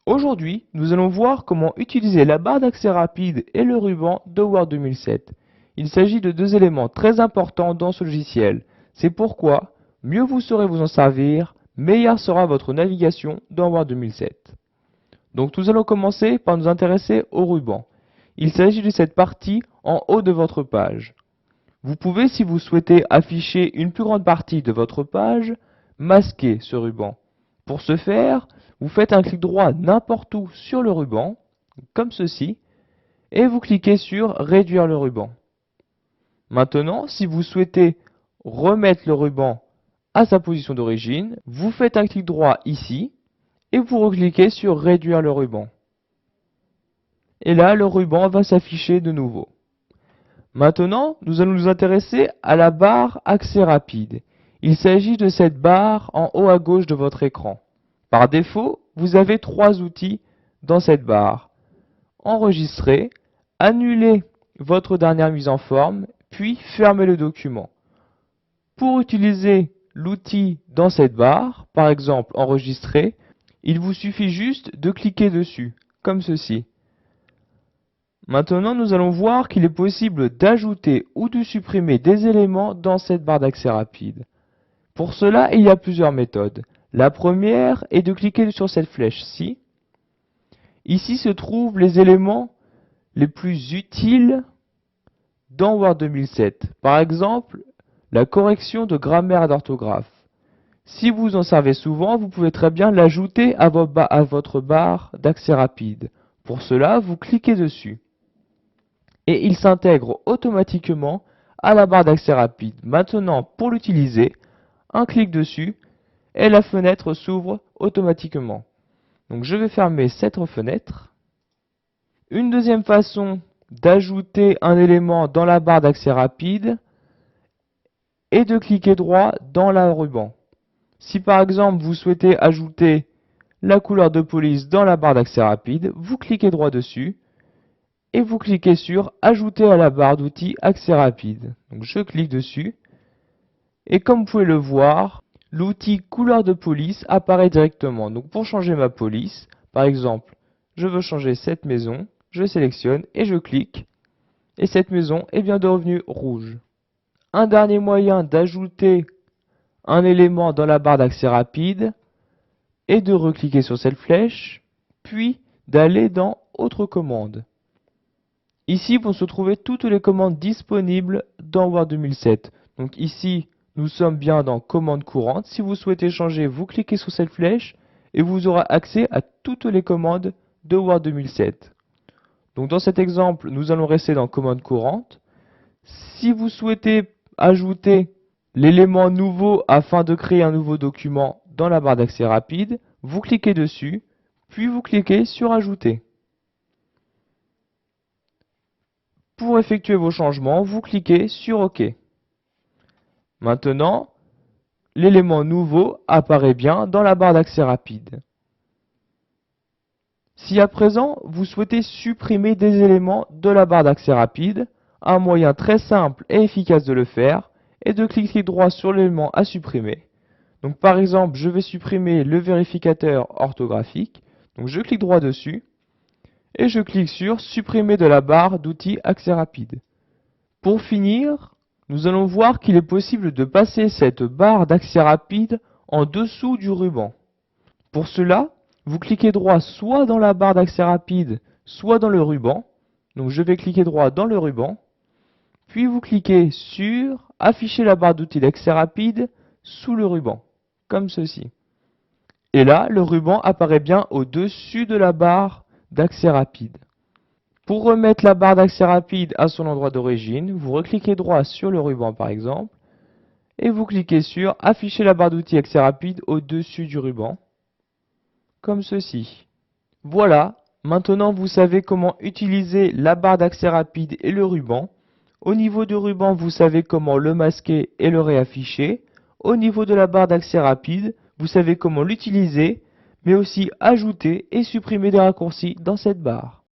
Aujourd'hui, nous allons voir comment utiliser la barre d'accès rapide et le ruban de Word 2007. Il s'agit de deux éléments très importants dans ce logiciel. C'est pourquoi, mieux vous saurez vous en servir, meilleure sera votre navigation dans Word 2007. Donc nous allons commencer par nous intéresser au ruban. Il s'agit de cette partie en haut de votre page. Vous pouvez, si vous souhaitez afficher une plus grande partie de votre page, masquer ce ruban. Pour ce faire, vous faites un clic droit n'importe où sur le ruban, comme ceci, et vous cliquez sur Réduire le ruban. Maintenant, si vous souhaitez remettre le ruban à sa position d'origine, vous faites un clic droit ici, et vous recliquez sur Réduire le ruban. Et là, le ruban va s'afficher de nouveau. Maintenant, nous allons nous intéresser à la barre accès rapide. Il s'agit de cette barre en haut à gauche de votre écran. Par défaut, vous avez trois outils dans cette barre. Enregistrer, annuler votre dernière mise en forme, puis fermer le document. Pour utiliser l'outil dans cette barre, par exemple enregistrer, il vous suffit juste de cliquer dessus, comme ceci. Maintenant, nous allons voir qu'il est possible d'ajouter ou de supprimer des éléments dans cette barre d'accès rapide. Pour cela, il y a plusieurs méthodes. La première est de cliquer sur cette flèche-ci. Ici se trouvent les éléments les plus utiles dans Word 2007. Par exemple, la correction de grammaire et d'orthographe. Si vous en servez souvent, vous pouvez très bien l'ajouter à votre barre d'accès rapide. Pour cela, vous cliquez dessus. Et il s'intègre automatiquement à la barre d'accès rapide. Maintenant, pour l'utiliser, un clic dessus et la fenêtre s'ouvre automatiquement. Donc je vais fermer cette fenêtre. Une deuxième façon d'ajouter un élément dans la barre d'accès rapide est de cliquer droit dans le ruban. Si par exemple vous souhaitez ajouter la couleur de police dans la barre d'accès rapide, vous cliquez droit dessus et vous cliquez sur Ajouter à la barre d'outils accès rapide. Donc je clique dessus et comme vous pouvez le voir, l'outil couleur de police apparaît directement. Donc pour changer ma police, par exemple, je veux changer cette maison, je sélectionne et je clique et cette maison est bien devenue rouge. Un dernier moyen d'ajouter un élément dans la barre d'accès rapide est de recliquer sur cette flèche, puis d'aller dans Autre commande. Ici vont se trouver toutes les commandes disponibles dans Word 2007. Donc ici, nous sommes bien dans Commandes courantes. Si vous souhaitez changer, vous cliquez sur cette flèche et vous aurez accès à toutes les commandes de Word 2007. Donc dans cet exemple, nous allons rester dans Commandes courantes. Si vous souhaitez ajouter l'élément nouveau afin de créer un nouveau document dans la barre d'accès rapide, vous cliquez dessus, puis vous cliquez sur Ajouter. Pour effectuer vos changements, vous cliquez sur OK. Maintenant, l'élément nouveau apparaît bien dans la barre d'accès rapide. Si à présent, vous souhaitez supprimer des éléments de la barre d'accès rapide, un moyen très simple et efficace de le faire est de cliquer droit sur l'élément à supprimer. Donc par exemple, je vais supprimer le vérificateur orthographique. Donc je clique droit dessus et je clique sur Supprimer de la barre d'outils accès rapide. Pour finir, nous allons voir qu'il est possible de passer cette barre d'accès rapide en dessous du ruban. Pour cela, vous cliquez droit soit dans la barre d'accès rapide, soit dans le ruban. Donc je vais cliquer droit dans le ruban, puis vous cliquez sur Afficher la barre d'outils d'accès rapide sous le ruban, comme ceci. Et là, le ruban apparaît bien au-dessus de la barre d'accès rapide. Pour remettre la barre d'accès rapide à son endroit d'origine, vous recliquez droit sur le ruban par exemple, et vous cliquez sur Afficher la barre d'outils accès rapide au-dessus du ruban, comme ceci. Voilà, maintenant vous savez comment utiliser la barre d'accès rapide et le ruban. Au niveau du ruban, vous savez comment le masquer et le réafficher. Au niveau de la barre d'accès rapide, vous savez comment l'utiliser, mais aussi ajouter et supprimer des raccourcis dans cette barre.